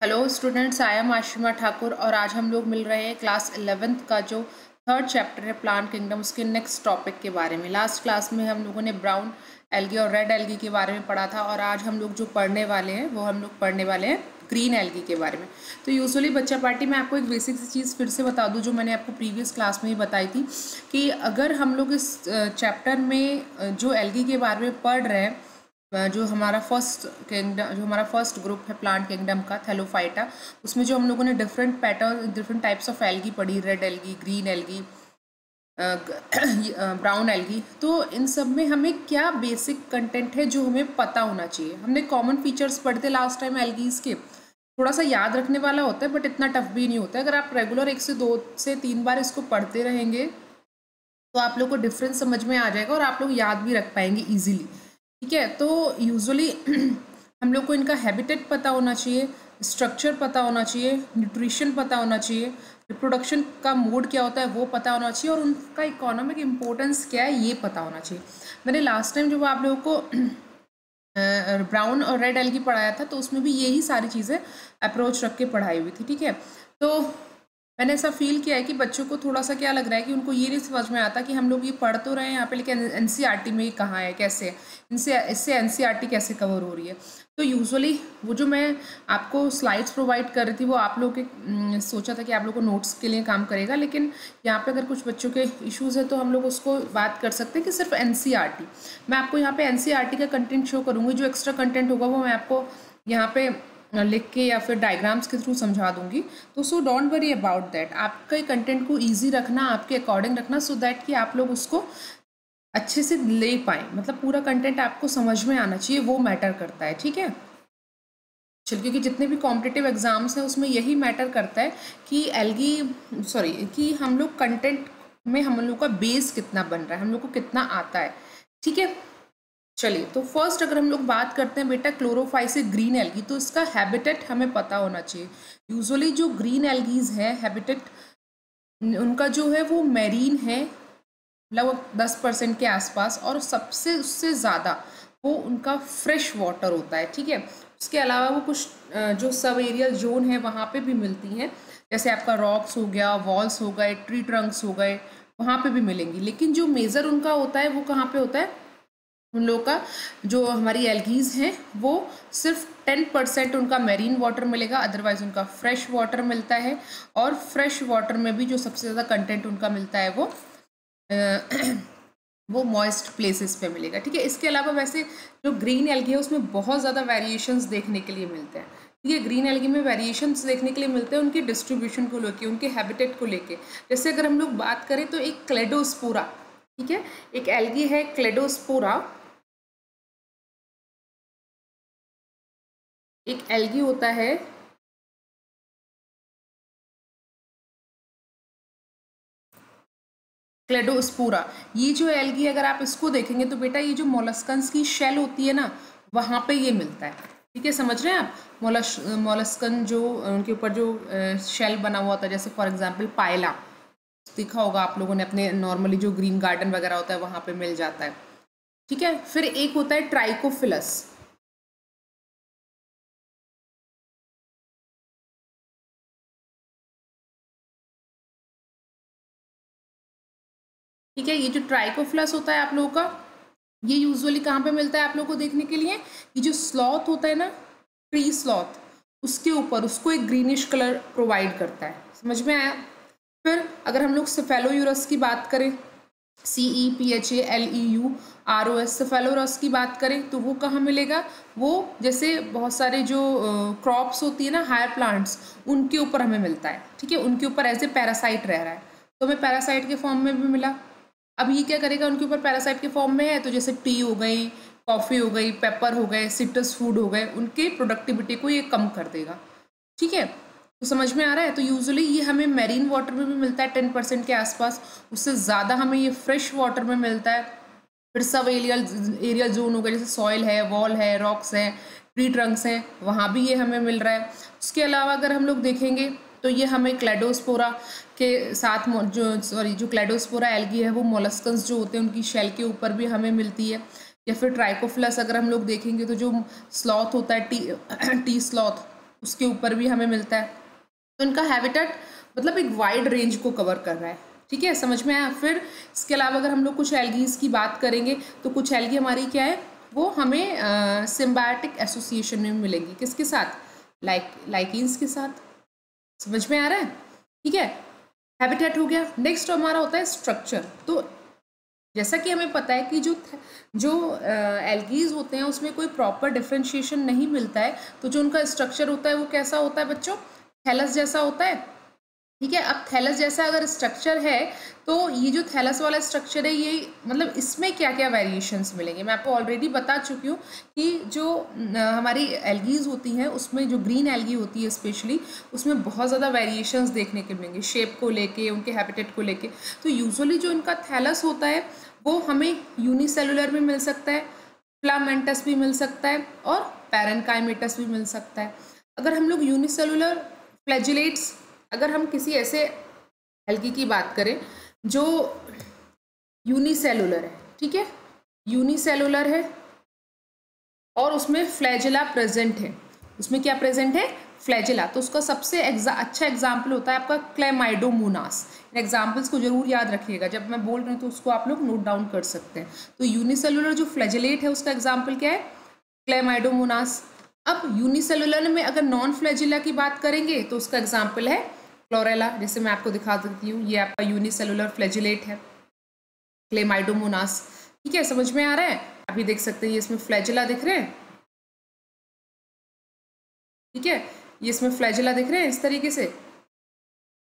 Hello students, I am Ashima Thakur और आज हम लोग मिल रहे हैं क्लास 11th का जो थर्ड चैप्टर है प्लांट किंगडम, उसके नेक्स्ट टॉपिक के बारे में। लास्ट क्लास में हम लोगों ने ब्राउन एल्गी और रेड एल्गी के बारे में पढ़ा था और आज हम लोग जो पढ़ने वाले हैं वो हम लोग पढ़ने वाले हैं ग्रीन एल्गी के बारे में। तो यूजुअली बच्चा पार्टी में आपको एक बेसिक सी चीज़ फिर से बता दूं जो मैंने आपको प्रीवियस क्लास में ही बताई थी कि अगर हम लोग इस चैप्टर में जो एल्गी के बारे में पढ़ रहे हैं, जो हमारा फर्स्ट ग्रुप है प्लांट किंगडम का थैलोफाइटा, उसमें जो हम लोगों ने different pattern different types of algae पढ़ी, red algae, green algae, brown algae, तो इन सब में हमें क्या बेसिक कंटेंट है जो हमें पता होना चाहिए। हमने कॉमन फीचर्स पढ़े थे लास्ट टाइम एल्गीज के, थोड़ा सा याद रखने वाला होता है बट इतना टफ भी नहीं होता है। अगर आप रेगुलर 1 से 2 से 3 बार इसको पढ़ते रहेंगे तो आप लोग को डिफरेंस समझ में आ जाएगा और आप लोग याद भी रख पाएंगे ईजिली। ठीक है, तो यूजुअली हम लोग को इनका हैबिटेट पता होना चाहिए, स्ट्रक्चर पता होना चाहिए, न्यूट्रिशन पता होना चाहिए, रिप्रोडक्शन का मोड क्या होता है वो पता होना चाहिए और उनका इकोनॉमिक इम्पोर्टेंस क्या है ये पता होना चाहिए। मैंने लास्ट टाइम जब आप लोगों को ब्राउन और रेड एल्गी पढ़ाया था तो उसमें भी यही सारी चीज़ें अप्रोच रख के पढ़ाई हुई थी। ठीक है, तो मैंने ऐसा फील किया है कि बच्चों को थोड़ा सा क्या लग रहा है कि उनको ये नहीं समझ में आता कि हम लोग ये पढ़ तो रहे हैं यहाँ पे, लेकिन एनसीईआरटी में ये कहाँ है, कैसे है, इससे एनसीईआरटी कैसे कवर हो रही है। तो यूजुअली वो जो मैं आपको स्लाइड्स प्रोवाइड कर रही थी वो आप लोग के सोचा था कि आप लोग को नोट्स के लिए काम करेगा, लेकिन यहाँ पे अगर कुछ बच्चों के इश्यूज़ है तो हम लोग उसको बात कर सकते हैं कि सिर्फ एनसीईआरटी। मैं आपको यहाँ पे एनसीईआरटी का कंटेंट शो करूँगी, जो एक्स्ट्रा कंटेंट होगा वो मैं आपको यहाँ पे लिख के या फिर डायग्राम्स के थ्रू समझा दूंगी। तो so don't worry about that, आपके कंटेंट को ईजी रखना, आपके अकॉर्डिंग रखना, सो दैट कि आप लोग उसको अच्छे से ले पाएँ, मतलब पूरा कंटेंट आपको समझ में आना चाहिए, वो मैटर करता है। ठीक है, चल, क्योंकि जितने भी कॉम्पिटिटिव एग्जाम्स हैं उसमें यही मैटर करता है कि हम लोग कंटेंट में हम लोग का बेस कितना बन रहा है, हम लोग को कितना आता है। ठीक है, चलिए, तो फर्स्ट अगर हम लोग बात करते हैं बेटा क्लोरोफाइसी ग्रीन एल्गी, तो इसका हैबिटेट हमें पता होना चाहिए। यूजुअली जो ग्रीन एल्गीज है हैबिटेट उनका जो है वो मैरीन है, लगभग 10% के आसपास, और सबसे उससे ज़्यादा वो उनका फ्रेश वाटर होता है। ठीक है, उसके अलावा वो कुछ जो सब एरियल जोन है वहाँ पे भी मिलती हैं, जैसे आपका रॉक्स हो गया, वॉल्स हो गए, ट्री ट्रंक्स हो गए, वहाँ पे भी मिलेंगी। लेकिन जो मेजर उनका होता है वो कहाँ पे होता है, उन लोगों का जो हमारी एल्गीज हैं वो सिर्फ 10% उनका मेरीन वाटर मिलेगा, अदरवाइज उनका फ्रेश वाटर मिलता है। और फ्रेश वाटर में भी जो सबसे ज़्यादा कंटेंट उनका मिलता है वो मॉइस्ट प्लेसेस पे मिलेगा। ठीक है, इसके अलावा वैसे जो ग्रीन एल्गी है उसमें बहुत ज़्यादा वेरिएशंस देखने के लिए मिलते हैं। ठीक है, ग्रीन एल्गी में वेरिएशंस देखने के लिए मिलते हैं उनकी डिस्ट्रीब्यूशन को लेके, उनके हैबिटेट को लेके। जैसे अगर हम लोग बात करें तो एक क्लेडोस्पोरा, ठीक है, एक एल्गी है क्लेडोस्पोरा, एक एल्गी होता है क्लेडोस्पोरा। ये जो एल्गी अगर आप इसको देखेंगे तो बेटा ये जो मोलस्कन्स की शेल होती है ना वहाँ पे ये मिलता है। ठीक है, समझ रहे हैं आप, मोलस्कन जो उनके ऊपर जो शेल बना हुआ होता है, जैसे फॉर एग्जांपल पायला देखा होगा आप लोगों ने अपने नॉर्मली जो ग्रीन गार्डन वगैरह होता है वहाँ पे मिल जाता है। ठीक है, फिर एक होता है ट्राइकोफिलस। ठीक है, ये जो ट्राइकोफिलस होता है आप लोगों का, ये यूजुअली कहाँ पे मिलता है आप लोगों को देखने के लिए, ये जो स्लॉथ होता है ना, ट्री स्लॉथ, उसके ऊपर उसको एक ग्रीनिश कलर प्रोवाइड करता है। समझ में आया। फिर अगर हम लोग सेफेलोयूरस की बात करें, CEPHALEUROS, सेफेलोरस की बात करें तो वो कहाँ मिलेगा, वो जैसे बहुत सारे जो क्रॉप्स होती है ना, हायर प्लांट्स, उनके ऊपर हमें मिलता है। ठीक है, उनके ऊपर एज ए पैरासाइट रह रहा है, तो हमें पैरासाइट के फॉर्म में भी मिला। अब ये क्या करेगा, उनके ऊपर पैरासाइट के फॉर्म में है तो जैसे टी हो गई, कॉफ़ी हो गई, पेपर हो गए, सिट्रस फूड हो गए, उनके प्रोडक्टिविटी को ये कम कर देगा। ठीक है, तो समझ में आ रहा है। तो यूजुअली ये हमें मैरीन वाटर में भी मिलता है 10% के आसपास, उससे ज़्यादा हमें ये फ्रेश वाटर में मिलता है। फिर सब एरियल जोन हो गया, जैसे सॉइल है, वॉल है, रॉक्स हैं, ट्री ट्रंक्स हैं, वहाँ भी ये हमें मिल रहा है। उसके अलावा अगर हम लोग देखेंगे तो ये हमें क्लेडोस्पोरा के साथ जो क्लेडोस्पोरा एल्गी है वो मोलस्कन्स जो होते हैं उनकी शेल के ऊपर भी हमें मिलती है। या फिर ट्राइकोफिलस अगर हम लोग देखेंगे तो जो स्लॉथ होता है, टी स्लॉथ, उसके ऊपर भी हमें मिलता है। तो इनका हैबिटेट मतलब एक वाइड रेंज को कवर कर रहा है, ठीक है, समझ में आया। फिर इसके अलावा अगर हम लोग कुछ एल्गीज की बात करेंगे तो कुछ एल्गी हमारी क्या है, वो हमें सिम्बायोटिक एसोसिएशन में मिलेंगी, किसके साथ, लाइकेन्स के साथ, समझ में आ रहा है, ठीक है। हैबिटेट हो गया। नेक्स्ट हमारा होता है स्ट्रक्चर। तो जैसा कि हमें पता है कि जो एल्गीज होते हैं उसमें कोई प्रॉपर डिफरेंशिएशन नहीं मिलता है, तो जो उनका स्ट्रक्चर होता है वो कैसा होता है बच्चों, थैलस जैसा होता है, ठीक है। अब थैलस जैसा अगर स्ट्रक्चर है तो ये जो थैलस वाला स्ट्रक्चर है ये मतलब इसमें क्या क्या वेरिएशंस मिलेंगे, मैं आपको ऑलरेडी बता चुकी हूँ कि जो हमारी एल्गीज होती हैं उसमें जो ग्रीन एल्गी होती है स्पेशली, उसमें बहुत ज़्यादा वेरिएशंस देखने को मिलेंगे शेप को लेके, उनके हैबिटेट को लेके। तो यूजुअली जो इनका थैलस होता है वो हमें यूनिसेलुलर भी मिल सकता है, फिलामेंटस भी मिल सकता है और पैरेनकाइमेटस भी मिल सकता है। अगर हम लोग यूनिसेलुलर फ्लैजिलेट्स, अगर हम किसी ऐसे एल्गी की बात करें जो यूनिसेलुलर है, ठीक है, यूनिसेलुलर है और उसमें फ्लैजिला प्रेजेंट है, उसमें क्या प्रेजेंट है, फ्लैजिला, तो उसका सबसे अच्छा एग्जाम्पल होता है आपका क्लेमाइडोमोनास। इन एग्जाम्पल्स को जरूर याद रखिएगा, जब मैं बोल रही हूँ तो उसको आप लोग नोट डाउन कर सकते हैं। तो यूनिसेलुलर जो फ्लैजिलेट है उसका एग्जाम्पल क्या है, क्लेमाइडोमोनास। अब यूनिसेलुलर में अगर नॉन फ्लैजिला की बात करेंगे तो उसका एग्जाम्पल है क्लोरेला, जैसे मैं आपको दिखा देती हूँ, ये आपका यूनिसेलुलर फ्लैजिलेट है, क्लेमाइडोमोनास, ठीक है, समझ में आ रहा है। अभी देख सकते हैं ये इसमें फ्लैजिला दिख रहे हैं, ठीक है, ये इसमें फ्लैजिला दिख रहे हैं इस तरीके से,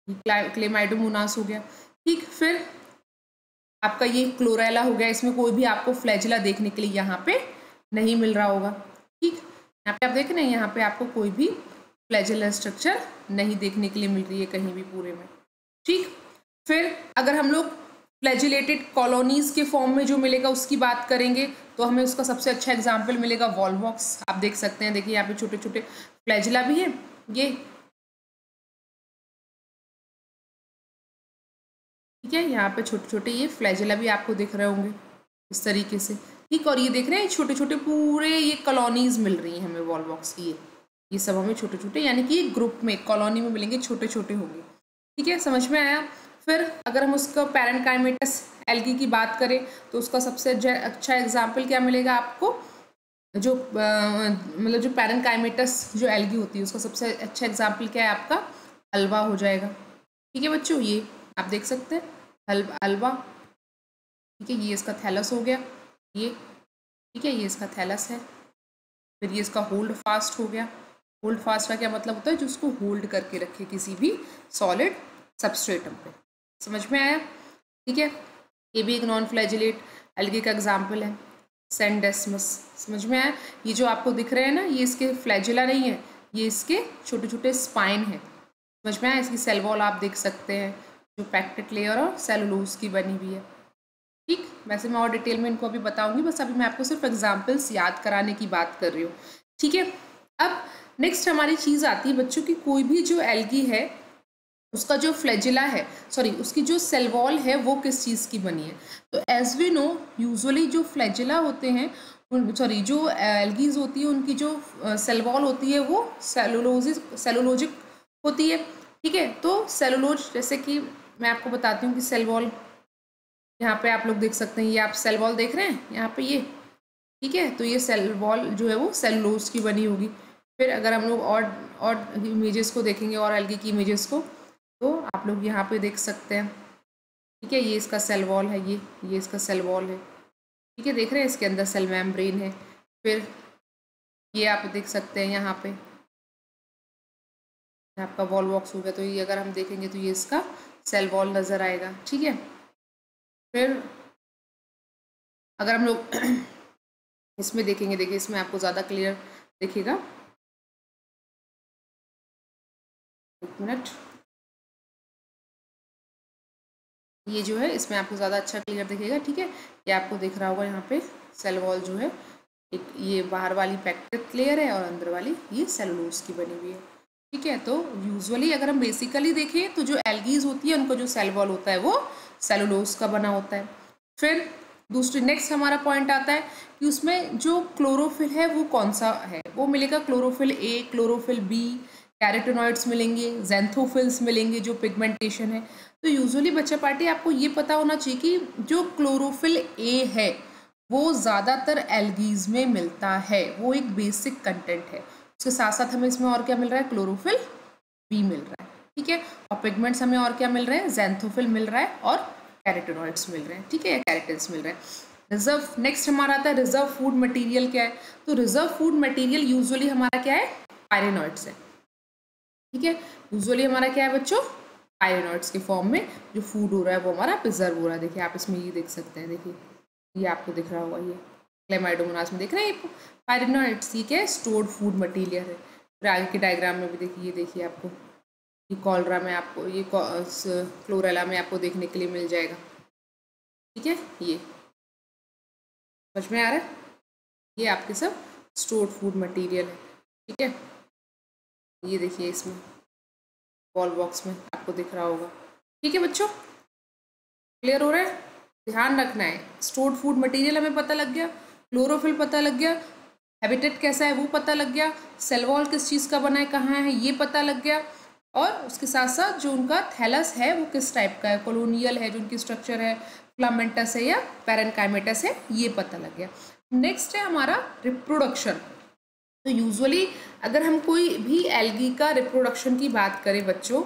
क्लेमाइडोमोनास हो गया, ठीक। फिर आपका ये क्लोरेला हो गया, इसमें कोई भी आपको फ्लैजिला देखने के लिए यहाँ पे नहीं मिल रहा होगा, ठीक। यहाँ पे आप देख रहे हैं यहाँ पे आपको कोई भी फ्लैजिलर स्ट्रक्चर नहीं देखने के लिए मिल रही है कहीं भी पूरे में, ठीक। फिर अगर हम लोग फ्लैजिलेटेड कॉलोनीज के फॉर्म में जो मिलेगा उसकी बात करेंगे तो हमें उसका सबसे अच्छा एग्जाम्पल मिलेगा वॉल्वॉक्स। आप देख सकते हैं, देखिए यहाँ पे छोटे छोटे फ्लैजिला भी है, ये ठीक है, यहाँ पे छोटे छोटे ये फ्लैजिला भी आपको दिख रहे होंगे इस तरीके से, ठीक। और ये देख रहे हैं छोटे छोटे पूरे ये कॉलोनीज मिल रही हैं हमें वॉल्वॉक्स की, ये सब हमें छोटे छोटे यानी कि ग्रुप में कॉलोनी में मिलेंगे, छोटे छोटे होंगे, ठीक है, समझ में आया। फिर अगर हम उसका पैरेनकाइमेटस एल्गी की बात करें तो उसका सबसे अच्छा एग्जाम्पल क्या मिलेगा आपको, जो मतलब जो पैरेनकाइमेटस जो एल्गी होती है उसका सबसे अच्छा एग्जाम्पल क्या है आपका, अल्वा हो जाएगा, ठीक है बच्चों, ये आप देख सकते हैं अल्वा, ठीक है, ये इसका थैलस हो गया, ये ठीक है, ये इसका थैलस है। फिर ये इसका होल्ड फास्ट हो गया। होल्ड फास्ट का क्या मतलब होता है, जो उसको होल्ड करके रखे किसी भी सॉलिड सबस्ट्रेटम पे, समझ में आया, ठीक है। ये भी एक नॉन फ्लैजिलेट एल्गी का एग्जाम्पल है, सेंडेस्मस, समझ में आया। ये जो आपको दिख रहे हैं ना, ये इसके फ्लैजिला नहीं है, ये इसके छोटे छोटे स्पाइन है, समझ में आया। इसकी सेल वॉल आप देख सकते हैं जो पैक्टेट लेयर और सेलुलोज की बनी हुई है, ठीक। वैसे मैं और डिटेल में इनको अभी बताऊंगी, बस अभी मैं आपको सिर्फ एग्जाम्पल्स याद कराने की बात कर रही हूँ, ठीक है। अब नेक्स्ट हमारी चीज़ आती है बच्चों की, कोई भी जो एल्गी है उसका जो फ्लैजिला है, सॉरी उसकी जो सेल वॉल है वो किस चीज़ की बनी है। तो एज वी नो यूजुअली जो फ्लैजिला होते हैं, सॉरी जो एल्गीज होती है उनकी जो सेल वॉल होती है वो सेलुलोजिक होती है, ठीक है। तो सेलुलोज, जैसे कि मैं आपको बताती हूँ कि सेल वॉल यहाँ पे आप लोग देख सकते हैं, ये आप सेल वॉल देख रहे हैं यहाँ पे ये, ठीक है, तो ये सेल वॉल जो है वो सेलुलोज की बनी होगी। फिर अगर हम लोग और इमेजेस को देखेंगे और एल्गी की इमेजेस को, तो आप लोग यहाँ पे देख सकते हैं, ठीक है, ये इसका सेल वॉल है, ये इसका सेल वॉल है, ठीक है, देख रहे हैं, इसके अंदर सेल मेम्ब्रेन है। फिर ये आप देख सकते हैं यहाँ पे आपका वॉल्वॉक्स हो गया, तो ये अगर हम देखेंगे तो ये इसका सेल वॉल नज़र आएगा, ठीक है। फिर अगर हम लोग इसमें देखेंगे, देखिए इसमें आपको ज़्यादा क्लियर दिखेगा, एक मिनट, ये जो है इसमें आपको ज़्यादा अच्छा क्लियर दिखेगा, ठीक है। ये आपको दिख रहा होगा यहाँ पे सेल वॉल जो है, एक ये बाहर वाली पैक्टेट लेयर है और अंदर वाली ये सेलुलोज की बनी हुई है, ठीक है। तो यूजुअली अगर हम बेसिकली देखें तो जो एल्गीज होती है उनको जो सेल वॉल होता है वो सेलुलोज का बना होता है। फिर दूसरी नेक्स्ट हमारा पॉइंट आता है कि उसमें जो क्लोरोफिल है वो कौन सा है, वो मिलेगा chlorophyll A, chlorophyll B, carotenoids मिलेंगे, ज़ैंथोफिल्स मिलेंगे जो पिगमेंटेशन है। तो यूजुअली बच्चा पार्टी आपको ये पता होना चाहिए कि जो क्लोरोफिल ए है वो ज़्यादातर एल्गीज में मिलता है, वो एक बेसिक कंटेंट है। उसके साथ साथ हमें इसमें और क्या मिल रहा है, क्लोरोफिल बी मिल रहा है, ठीक है। और पिगमेंट्स हमें और क्या मिल रहे हैं, ज़ैंथोफिल मिल रहा है और कैरोटेनॉइड्स मिल रहे हैं, ठीक है, या कैरेटिन्स मिल रहे हैं। रिजर्व नेक्स्ट हमारा आता है रिजर्व फूड मटेरियल क्या है, तो रिजर्व फूड मटेरियल यूजुअली हमारा क्या है, पायरेनॉइड्स है, ठीक है। यूजुअली हमारा क्या है बच्चों, पायरेनॉइड्स के फॉर्म में जो फूड हो रहा है वो हमारा प्रिजर्व हो रहा है। देखिए आप इसमें ये देख सकते हैं, देखिए ये आपको दिख रहा होगा, ये क्लेमाइडोमोनास में देख रहे हैं पायरेनॉइड्स, ये क्या है, स्टोर्ड फूड मटेरियल है। फिर आगे के डायग्राम में भी देखिए, ये देखिए आपको ये कॉलरा में आपको, ये क्लोरेला में आपको देखने के लिए मिल जाएगा, ठीक है। ये समझ में आ रहा है, ये आपके सब स्टोर्ड फूड मटेरियल है, ठीक है। ये देखिए इसमें बॉल बॉक्स में आपको दिख रहा होगा, ठीक है बच्चों, क्लियर हो रहा है। ध्यान रखना है, स्टोर्ड फूड मटेरियल हमें पता लग गया, क्लोरोफिल पता लग गया, हैबिटेट कैसा है वो पता लग गया, सेल वॉल किस चीज़ का बना है, कहाँ है ये पता लग गया, और उसके साथ साथ जो उनका थैलस है वो किस टाइप का है, कॉलोनियल है जो उनकी स्ट्रक्चर है, फिलामेंटस है या पैरेनकाइमेटस है, ये पता लग गया। नेक्स्ट है हमारा रिप्रोडक्शन। तो यूजुअली अगर हम कोई भी एल्गी का रिप्रोडक्शन की बात करें बच्चों,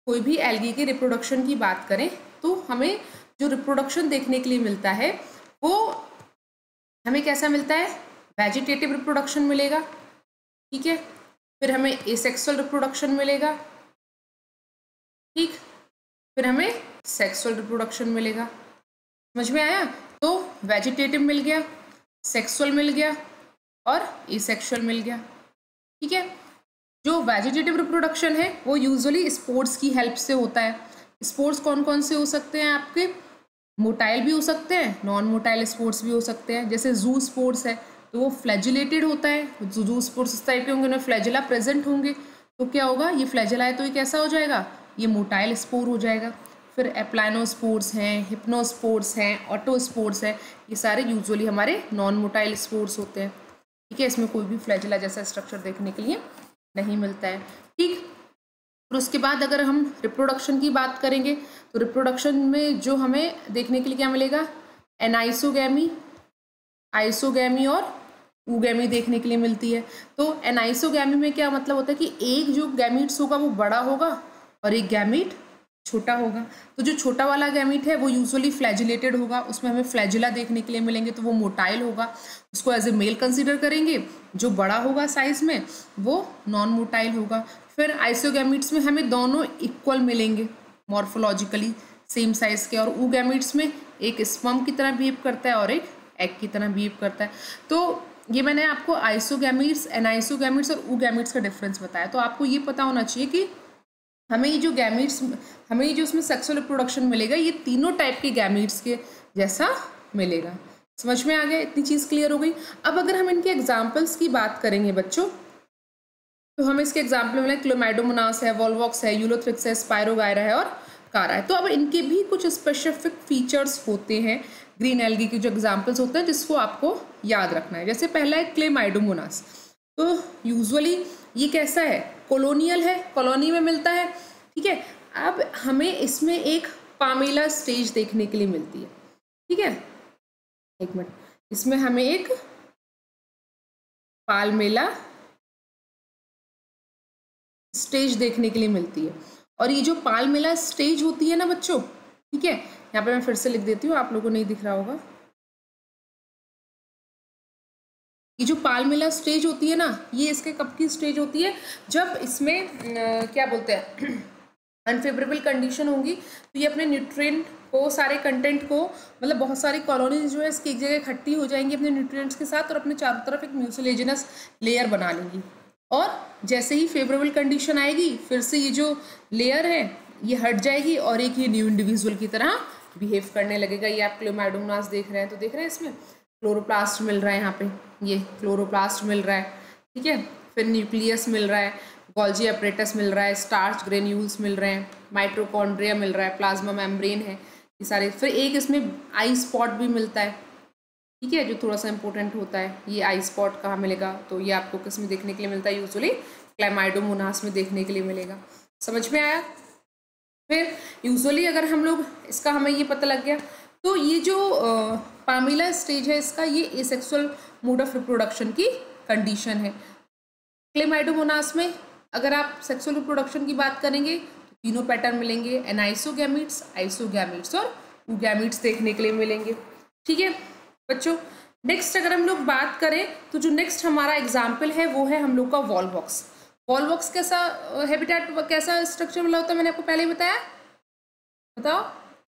कोई भी एल्गी के रिप्रोडक्शन की बात करें तो हमें जो रिप्रोडक्शन देखने के लिए मिलता है वो हमें कैसा मिलता है, वेजिटेटिव रिप्रोडक्शन मिलेगा, ठीक है। फिर हमें एसेक्सुअल रिप्रोडक्शन मिलेगा, ठीक। फिर हमें सेक्सुअल रिप्रोडक्शन मिलेगा, समझ में आया। तो वेजिटेटिव मिल गया, सेक्सुअल मिल गया और एसेक्सुअल मिल गया, ठीक है। जो वेजिटेटिव रिप्रोडक्शन है वो यूजुअली स्पोर्स की हेल्प से होता है। स्पोर्स कौन कौन से हो सकते हैं आपके, मोटाइल भी हो सकते हैं, नॉन मोटाइल स्पोर्स भी हो सकते हैं। जैसे जू स्पोर्स है तो वो फ्लैजिलेटेड होता है, जू स्पोर्स इस टाइप के होंगे, उनमें फ्लैजिला प्रेजेंट होंगे, तो क्या होगा, ये फ्लैजिला है तो ये कैसा हो जाएगा, ये मोटाइल स्पोर हो जाएगा। फिर एप्लानोस्पोर्स हैं, हिप्नोस्पोर्स हैं, ऑटोस्पोर्स है, ये सारे यूजुअली हमारे नॉन मोटाइल स्पोर्स होते हैं, ठीक है। इसमें कोई भी फ्लैजिला जैसा स्ट्रक्चर देखने के लिए नहीं मिलता है, ठीक। फिर उसके बाद अगर हम रिप्रोडक्शन की बात करेंगे तो रिप्रोडक्शन में जो हमें देखने के लिए क्या मिलेगा, एनाइसोगैमी, आइसोगैमी और ऊगैमी देखने के लिए मिलती है। तो एनाइसोगैमी में क्या मतलब होता है कि एक जो गैमीट्स होगा वो बड़ा होगा और एक गैमीट छोटा होगा। तो जो छोटा वाला गैमीट है वो यूजुअली फ्लैजिलेटेड होगा, उसमें हमें फ्लैजिला देखने के लिए मिलेंगे, तो वो मोटाइल होगा, उसको एज ए मेल कंसीडर करेंगे। जो बड़ा होगा साइज में वो नॉन मोटाइल होगा। फिर आइसोगैमीट्स में हमें दोनों इक्वल मिलेंगे मॉर्फोलॉजिकली, सेम साइज के, और ऊगैमीट्स में एक स्पर्म की तरह बिहेव करता है और एक एग की तरह बिहेव करता है। तो ये मैंने आपको आइसोगैमीट्स, एनाइसोगैमीट्स और ऊगैमीट्स का डिफरेंस बताया। तो आपको ये पता होना चाहिए कि हमें ये जो गैमीट्स, हमें ये जो उसमें सेक्सुअल रिप्रोडक्शन मिलेगा ये तीनों टाइप के गैमीट्स के जैसा मिलेगा। समझ में आ गया, इतनी चीज़ क्लियर हो गई। अब अगर हम इनके एग्जाम्पल्स की बात करेंगे बच्चों, तो हमें इसके एग्जाम्पल मिले, क्लोमाइडोमोनास है, वॉल्वॉक्स है, यूलोथ्रिक्स है, स्पायरोगायरा है और कारा है। तो अब इनके भी कुछ स्पेसिफिक फीचर्स होते हैं ग्रीन एल्गी के, जो एग्जाम्पल्स होते हैं जिसको आपको याद रखना है। जैसे पहला है क्लेमाइडोमोनास। तो यूजुअली ये कैसा है, कॉलोनियल है, कॉलोनी में मिलता है, ठीक है। अब हमें इसमें एक पामेला स्टेज देखने के लिए मिलती है, ठीक है, एक मिनट, इसमें हमें एक पाल्मेला स्टेज देखने के लिए मिलती है। और ये जो पाल्मेला स्टेज होती है ना बच्चों, ठीक है, यहाँ पे मैं फिर से लिख देती हूँ, आप लोगों को नहीं दिख रहा होगा। ये जो पाल्मेला स्टेज होती है ना, ये इसके कब की स्टेज होती है, जब इसमें क्या बोलते हैं अनफेवरेबल कंडीशन होंगी, तो ये अपने न्यूट्रिएंट को, सारे कंटेंट को, मतलब बहुत सारी कॉलोनीज जो है इसकी एक जगह इकट्ठी हो जाएंगी अपने न्यूट्रिएंट्स के साथ और अपने चारों तरफ एक म्यूसिलेजिनस लेयर बना लेंगी। और जैसे ही फेवरेबल कंडीशन आएगी फिर से ये जो लेयर है ये हट जाएगी और एक ये न्यू इंडिविजुअल की तरह बिहेव करने लगेगा। ये आप क्लोमाइडोमोनास देख रहे हैं, तो देख रहे हैं इसमें क्लोरोप्लास्ट मिल रहा है, यहाँ पे ये क्लोरोप्लास्ट मिल रहा है, ठीक है। फिर न्यूक्लियस मिल रहा है, गोल्जी अपरेटस मिल रहा है, स्टार्च ग्रेन्यूल्स मिल रहे हैं, माइटोकॉन्ड्रिया मिल रहा है, प्लाज्मा मेम्ब्रेन है, ये सारे। फिर एक इसमें आई स्पॉट भी मिलता है, ठीक है, जो थोड़ा सा इंपॉर्टेंट होता है। ये आई स्पॉट कहाँ मिलेगा, तो ये आपको किस में देखने के लिए मिलता है, यूजुअली क्लैमाइडोमोनास में देखने के लिए मिलेगा। समझ में आया। फिर यूजुअली अगर हम लोग इसका हमें ये पता लग गया, तो ये जो पामिला स्टेज है इसका, ये एसेक्सुअल मोड ऑफ रिप्रोडक्शन की कंडीशन है। क्लेमाइडोमोनास में अगर आप सेक्सुअल रिप्रोडक्शन की बात करेंगे तो तीनों पैटर्न मिलेंगे, एनाइसोगैमीट्स, आइसोगैमीट्स और ऊगैमीट्स देखने के लिए मिलेंगे। ठीक है बच्चों, नेक्स्ट अगर हम लोग बात करें तो जो नेक्स्ट हमारा एग्जाम्पल है वो है हम लोग का वॉलवॉक्स। वॉलवॉक्स कैसा हैबिटेट, कैसा स्ट्रक्चर वाला होता है, मैंने आपको पहले ही बताया, बताओ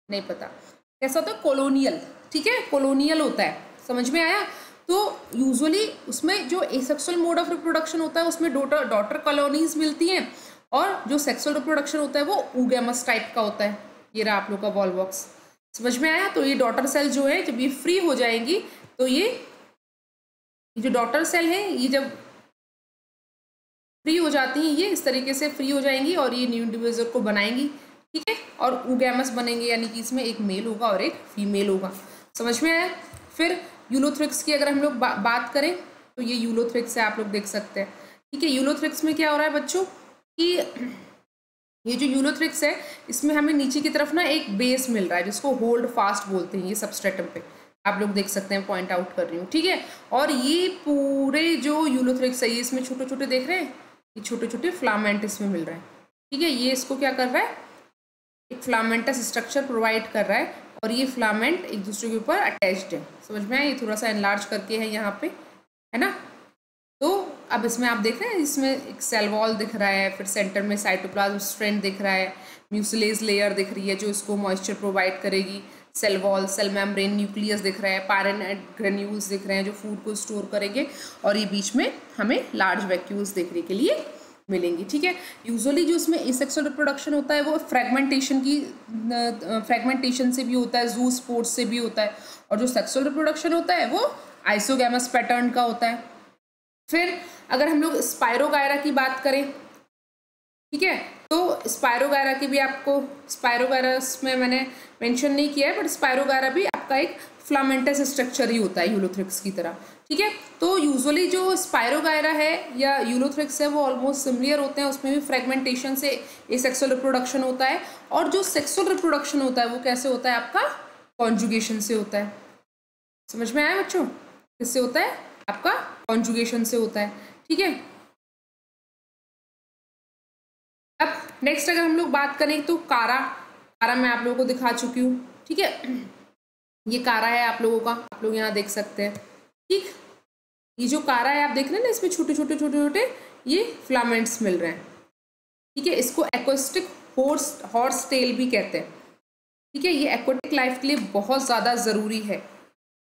नहीं पता कैसा होता है, कॉलोनियल। ठीक है, कॉलोनियल होता है, समझ में आया। तो यूजुअली उसमें जो एसेक्सुअल मोड ऑफ रिप्रोडक्शन होता है उसमें डॉटर कॉलोनीज मिलती हैं, और जो सेक्सुअल रिप्रोडक्शन होता है वो ऊगैमस टाइप का होता है। ये रहा आप लोग का वॉलवॉक्स, समझ में आया। तो ये डॉटर सेल जो है जब ये फ्री हो जाएंगी तो ये जो डॉटर सेल है ये जब फ्री हो जाती हैं, ये इस तरीके से फ्री हो जाएंगी और ये न्यू इंडिविजुअल को बनाएंगी। ठीक है, और ऊगैमस बनेंगे, यानी कि इसमें एक मेल होगा और एक फीमेल होगा। समझ में आया। फिर यूलोथ्रिक्स की अगर हम लोग बात करें तो ये यूलोथ्रिक्स है, आप लोग देख सकते हैं। ठीक है, यूलोथ्रिक्स में क्या हो रहा है बच्चों कि ये जो यूलोथ्रिक्स है इसमें हमें नीचे की तरफ ना एक बेस मिल रहा है जिसको होल्ड फास्ट बोलते हैं, ये सबस्ट्रेटम पे आप लोग देख सकते हैं, पॉइंट आउट कर रही हूँ। ठीक है, और ये पूरे जो यूलोथ्रिक्स है ये इसमें छोटे छोटे देख रहे हैं, ये छोटे छोटे फ्लामेंट इसमें मिल रहे हैं। ठीक है, ये इसको क्या कर रहा है, एक फ्लामेंटस स्ट्रक्चर प्रोवाइड कर रहा है, और ये फ्लामेंट एक दूसरे के ऊपर अटैच्ड है। समझ में आया, ये थोड़ा सा एनलार्ज करके है यहाँ पे, है ना। तो अब इसमें आप देख रहे हैं, इसमें एक सेल वॉल दिख रहा है, फिर सेंटर में साइटोप्लाज्म स्ट्रैंड दिख रहा है, म्यूसिलेज लेयर दिख रही है जो इसको मॉइस्चर प्रोवाइड करेगी, cell wall, cell membrane, nucleus दिख रहा है, पायरेनाइट ग्रेन्यूल्स दिख रहे हैं जो फूड को स्टोर करेंगे, और ये बीच में हमें लार्ज वैक्यूल्स देखने के लिए मिलेंगी। ठीक है, यूजुअली जो इसमें एसेक्सुअल रिप्रोडक्शन होता है वो फ्रेगमेंटेशन से भी होता है, जू स्पोर्स से भी होता है, और जो सेक्सुअल रिप्रोडक्शन होता है वो आइसोगैमस पैटर्न का होता है। फिर अगर हम लोग स्पायरोगायरा की बात करें, ठीक है, तो स्पायरोगायरा की भी आपको, स्पायरोगायरस में मैंने मेंशन नहीं किया है, बट स्पायरोगायरा भी आपका एक फ्लामेंटस स्ट्रक्चर ही होता है यूलोथ्रिक्स की तरह। ठीक है, तो यूजुअली जो स्पायरोगायरा है या यूलोथ्रिक्स है वो ऑलमोस्ट सिमिलर होते हैं, उसमें भी फ्रेगमेंटेशन से एसेक्सुअल रिप्रोडक्शन होता है, और जो सेक्सुअल रिप्रोडक्शन होता है वो कैसे होता है आपका, कॉन्जुगेशन से होता है। समझ में आया बच्चों, किससे होता है आपका, कॉन्जुगेशन से होता है। ठीक है, अब नेक्स्ट अगर हम लोग बात करें तो कारा मैं आप लोगों को दिखा चुकी हूँ। ठीक है, ये कारा है आप लोगों का, आप लोग यहाँ देख सकते हैं। ठीक, ये जो कारा है आप देख रहे हैं ना, इसमें छोटे छोटे ये फ्लामेंट्स मिल रहे हैं। ठीक है, इसको एक्वेस्टिक हॉर्स टेल भी कहते हैं। ठीक है, ये एक्वेटिक लाइफ के लिए बहुत ज़्यादा ज़रूरी है,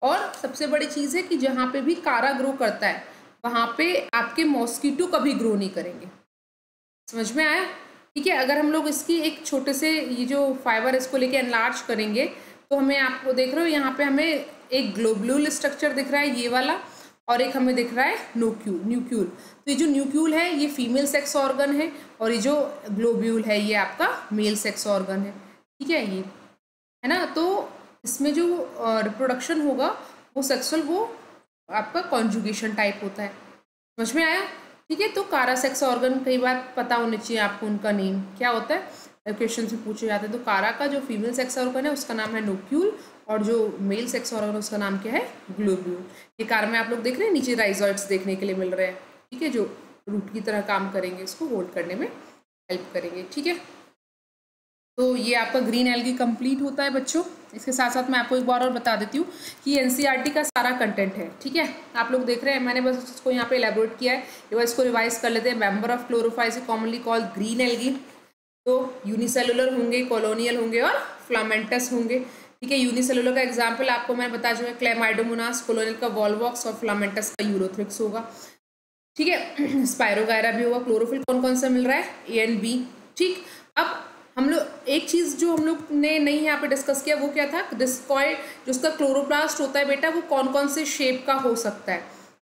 और सबसे बड़ी चीज़ है कि जहाँ पे भी कारा ग्रो करता है वहाँ पे आपके मॉस्किटो कभी ग्रो नहीं करेंगे। समझ में आया। ठीक है, अगर हम लोग इसकी एक छोटे से ये जो फाइबर इसको लेके एनलार्ज करेंगे तो हमें, आपको देख रहे हो यहाँ पे हमें एक ग्लोब्यूल स्ट्रक्चर दिख रहा है ये वाला, और एक हमें दिख रहा है न्यूक्यूल। तो ये जो न्यूक्यूल है ये फीमेल सेक्स ऑर्गन है, और ये जो ग्लोब्यूल है ये आपका मेल सेक्स ऑर्गन है। ठीक है, ये है ना। तो इसमें जो रिप्रोडक्शन होगा वो सेक्सुअल, वो आपका कॉन्जुगेशन टाइप होता है। समझ में आया। ठीक है, तो कारा सेक्स ऑर्गन कई बार पता होने चाहिए आपको, उनका नेम क्या होता है, क्वेश्चन से पूछे जाते हैं। तो कारा का जो फीमेल सेक्स ऑर्गन है उसका नाम है न्यूक्यूल, और जो मेल सेक्स ऑर्गन है उसका नाम क्या है, ग्लोब्यूल। ये कारा में आप लोग देख रहे हैं नीचे राइजोइड्स देखने के लिए मिल रहे हैं। ठीक है, जो रूट की तरह काम करेंगे, इसको होल्ड करने में हेल्प करेंगे। ठीक है, तो ये आपका ग्रीन एल्गी कंप्लीट होता है बच्चों। इसके साथ साथ मैं आपको एक बार और बता देती हूँ कि एनसीईआरटी का सारा कंटेंट है। ठीक है, आप लोग देख रहे हैं, मैंने बस उसको यहाँ पे एलेबोरेट किया है, एक बार इसको रिवाइज कर लेते हैं। Member of Chlorophyceae commonly called green algae, तो यूनिसेलुलर होंगे, कॉलोनियल होंगे और फ्लामेंटस होंगे। ठीक है, यूनिसेलुलर का एग्जाम्पल आपको मैं बता चुका, क्लेमाइडोमोनास, कॉलोनियल का वॉलवॉक्स और फ्लामेंटस का यूलोथ्रिक्स होगा। ठीक है, स्पायरोगायरा भी होगा। क्लोरोफिल कौन कौन सा मिल रहा है, ए एंड बी। ठीक, अब हम लोग एक चीज़ जो हम लोग ने नहीं यहाँ पे डिस्कस किया वो क्या था, डिस्कॉइड, जो उसका क्लोरोप्लास्ट होता है बेटा वो कौन कौन से शेप का हो सकता है।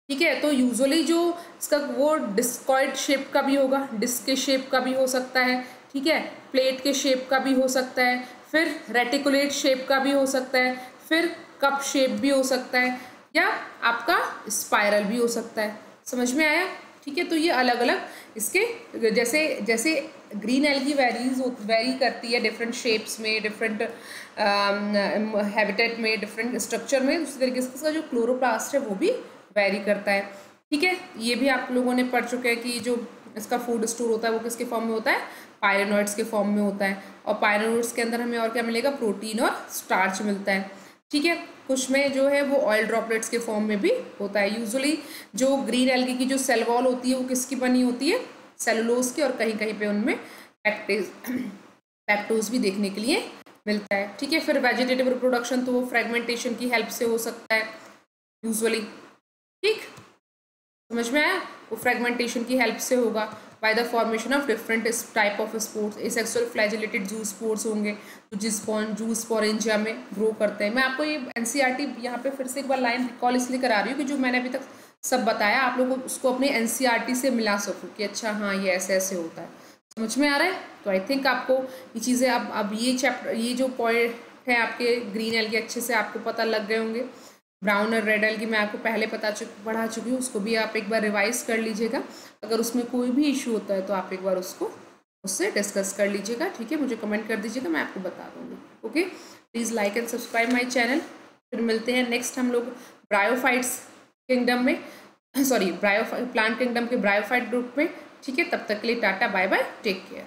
ठीक है, तो यूजुअली जो इसका वो डिस्कॉइड शेप का भी होगा, डिस्क के शेप का भी हो सकता है। ठीक है, प्लेट के शेप का भी हो सकता है, फिर रेटिकुलेट शेप का भी हो सकता है, फिर कप शेप भी हो सकता है, या आपका स्पाइरल भी हो सकता है। समझ में आया? ठीक है, तो ये अलग अलग इसके जैसे जैसे ग्रीन एल्गी वेरी करती है डिफरेंट शेप्स में, डिफरेंट हैबिटेट में, डिफरेंट स्ट्रक्चर में, उसी तरीके से इसका जो क्लोरोप्लास्ट है वो भी वेरी करता है। ठीक है, ये भी आप लोगों ने पढ़ चुके हैं कि जो इसका फूड स्टोर होता है वो किसके फॉर्म में होता है, पायरेनॉइड्स के फॉर्म में होता है। और पायरेनॉइड्स के अंदर हमें और क्या मिलेगा, प्रोटीन और स्टार्च मिलता है। ठीक है, कुछ में जो है वो ऑयल ड्रॉपलेट्स के फॉर्म में भी होता है। यूजुअली जो ग्रीन एल्गी की जो सेल वॉल होती है वो किसकी बनी होती है, सेलुलोज की, और कहीं कहीं पे उनमें लैक्टोज भी देखने के लिए मिलता है। ठीक है, फिर वेजिटेटिव रिप्रोडक्शन तो वो फ्रेगमेंटेशन की हेल्प से हो सकता है यूजुअली। ठीक, समझ में आया? वो फ्रेगमेंटेशन की हेल्प से होगा by the formation of different type of spores. Asexual flagellated जू स्पोर्स होंगे तो जिस जू स्पोरेंजिया में ग्रो करते हैं। मैं आपको ये एनसीईआरटी यहाँ पे फिर से एक बार लाइन रिकॉल इसलिए करा रही हूँ कि जो मैंने अभी तक सब बताया आप लोगों को उसको अपने एनसीईआरटी से मिला सकूँ कि अच्छा हाँ ये ऐसे ऐसे होता है। समझ में आ रहा है? तो आई थिंक आपको ये चीज़ें अब ये चैप्टर, ये जो पॉइंट है आपके ग्रीन एल्गी अच्छे से आपको पता लग गए होंगे। ब्राउन और रेड एल्गी मैं आपको पहले पढ़ा चुकी हूँ, उसको भी आप एक बार रिवाइज कर लीजिएगा। अगर उसमें कोई भी इशू होता है तो आप एक बार उसको उससे डिस्कस कर लीजिएगा। ठीक है, मुझे कमेंट कर दीजिएगा, मैं आपको बता दूँगी। Okay, please like and subscribe my channel. फिर मिलते हैं नेक्स्ट हम लोग ब्रायोफाइट्स किंगडम में, सॉरी प्लांट किंगडम के ब्रायोफाइट ग्रुप में। ठीक है, तब तक के लिए tata bye bye, take care.